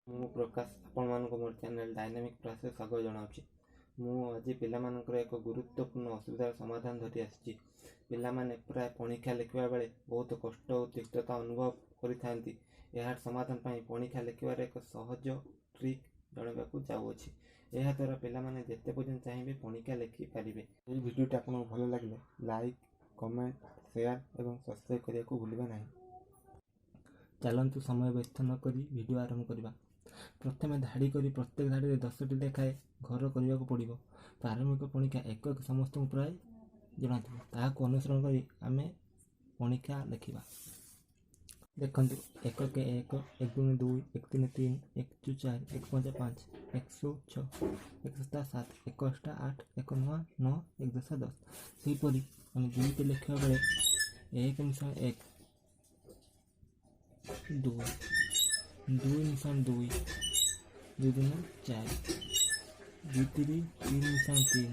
ମୁଁ ପ୍ରକାଶ ଆପଣମାନଙ୍କୁ ମୋର ଚ୍ୟାନେଲ ଡାଇନାମିକ୍ କ୍ଲାସରେ ସ୍ୱାଗତ ଜଣାଉଛି। ମୁଁ ଆଜି ପିଲାମାନଙ୍କର ଏକ ଗୁରୁତ୍ୱପୂର୍ଣ୍ଣ ଅସୁବିଧାର ସମାଧାନ ଧରି ଆସିଛି। ପିଲାମାନେ ପ୍ରାୟ ପରୀକ୍ଷା ଲେଖିବା ବେଳେ ବହୁତ କଷ୍ଟ ଓ ତିକ୍ତତା ଅନୁଭବ କରିଥାନ୍ତି। ଏହାର ସମାଧାନ ପାଇଁ ପରୀକ୍ଷା ଲେଖିବାରେ ଏକ ସହଜ ଟ୍ରିକ୍ ଜଣାଇବାକୁ ଯାଉଅଛି। ଏହାଦ୍ୱାରା ପିଲାମାନେ ଯେତେ ପର୍ଯ୍ୟନ୍ତ ଚାହିଁବେ ପରୀକ୍ଷା ଲେଖିପାରିବେ। ଏହି ଭିଡ଼ିଓଟି ଆପଣଙ୍କୁ ଭଲ ଲାଗିଲେ ଲାଇକ୍, କମେଣ୍ଟ, ସେୟାର ଏବଂ ସବସ୍କ୍ରାଇବ୍ କରିବାକୁ ଭୁଲିବେ ନାହିଁ। ଚାଲନ୍ତୁ ସମୟ ବ୍ୟସ୍ତ ନ କରି ଭିଡ଼ିଓ ଆରମ୍ଭ କରିବା। ପ୍ରଥମେ ଧାଡ଼ି କରି ପ୍ରତ୍ୟେକ ଧାଡ଼ିରେ 10ଟି ଲେଖାଏଁ ଘର କରିବାକୁ ପଡ଼ିବ। ପ୍ରାରମ୍ଭିକ ପରୀକ୍ଷା ଏକ ସମସ୍ତଙ୍କୁ ପ୍ରାୟ ଜଣାଥିବ। ତାହାକୁ ଅନୁସରଣ କରି ଆମେ ପରୀକ୍ଷା ଲେଖିବା। ଦେଖନ୍ତୁ, 1 କେ 1, 1 2 2, 1 3 3, 1 4, 1 5 5, 1 6, 1 7 7, 1 8 8, 1 9 9, 1 10 10। ସେହିପରି ଆମେ 2ଟି ଲେଖିବା ବେଳେ 1 ମିଶାଣ 1, 2, 2 ମିଶାଣ 2, 2 2 4, 2 3 3 ମିଶାଣ 3,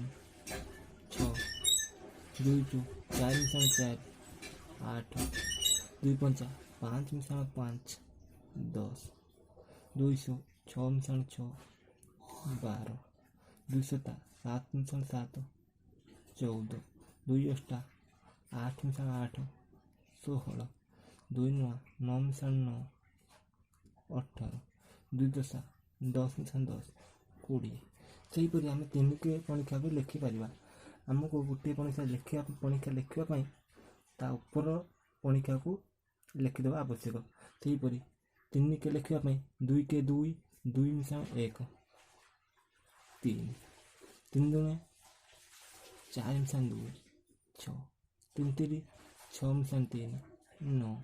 6, 2 2 4 ମିଶାଣ 4, 8, 2 5 5 ମିଶାଣ 5, 10, 200 6 ମିଶାଣ 6, 12, 2 7 7 ମିଶାଣ 7, 14, 2 8 8 ମିଶାଣ 8, 16, 2 9 9 ମିଶାଣ 9, 18, 2 10 10 ମିଶାଣ 10, 20। ସେହିପରି ଆମେ 3ଟି ପରୀକ୍ଷା ବି ଲେଖିପାରିବା। ଆମକୁ ଗୋଟିଏ ପରୀକ୍ଷା ଲେଖିବା ପାଇଁ ତା ଉପର ପରୀକ୍ଷାକୁ ଲେଖିଦେବା ଆବଶ୍ୟକ। ସେହିପରି 3 କେ ଲେଖିବା ପାଇଁ 2 କେ 2, 2 ମିଶାଣ 1, 3, 3 2 4 ମିଶାଣ 2, 6, 3 3 6 ମିଶାଣ 3, 9,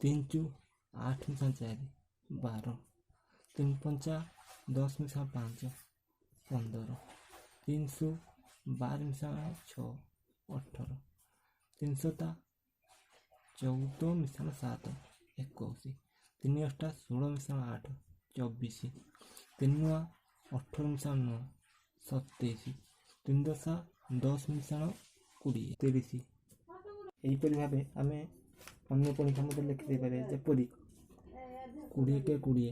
3 2 8 ମିଶାଣ 4, 12, 3 5 10 ମିଶାଣ 5, 15, 3 12 ମିଶାଣ 6, 18, 3 7 14 ମିଶାଣ 7, 21, 3 8 16 ମିଶାଣ 8, 24, 3 9 18 ମିଶାଣ 9, 27, 3 10 10 ମିଶାଣ 20, 30। ଏହିପରି ଭାବେ ଆମେ ଅନ୍ୟ ପରୀକ୍ଷା ମଧ୍ୟ ଲେଖିଦେଇପାରିବା। ଯେପରି 20 କେ 20,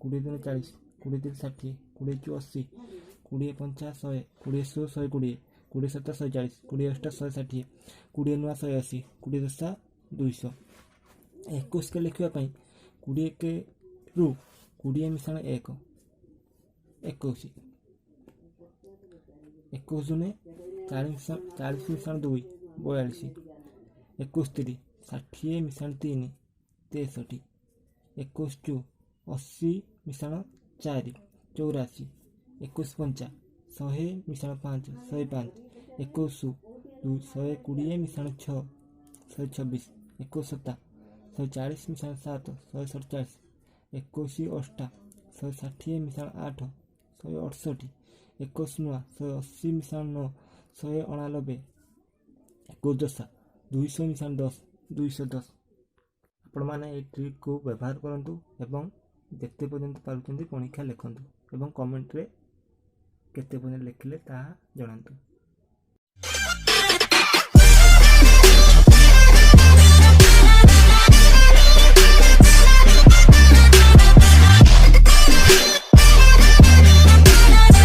20 2 40, 20 3 60, 20 4 80, 20 5 100, 20 16 120, 20 17 140, 20 18 160, 20 9 180, 20 10 200। 21 କେ ଲେଖିବା ପାଇଁ 20 କେ ରୁ 20 ମିଶାଣ 1, 21, 21 40 ମିଶାଣ 2, 42, 21 60 ମିଶାଣ 3, 63, 21 80 ମିଶାଣ 4, 84, 21 5 100 ମିଶାଣ 5, 105, 21 120 ମିଶାଣ 6, 126, 21 7 140 ମିଶାଣ 7, 147, 21 8 160 ମିଶାଣ 8, 168, 21 9 180 ମିଶାଣ 9, 189, 21 200 ମିଶାଣ 10, 210। ଆପଣମାନେ ଏହି ଟ୍ରିକ୍କୁ ବ୍ୟବହାର କରନ୍ତୁ ଏବଂ ଯେତେ ପର୍ଯ୍ୟନ୍ତ ପାରୁଛନ୍ତି ପରୀକ୍ଷା ଲେଖନ୍ତୁ ଏବଂ କମେଣ୍ଟରେ କେତେ ପର୍ଯ୍ୟନ୍ତ ଲେଖିଲେ ତାହା ଜଣାନ୍ତୁ।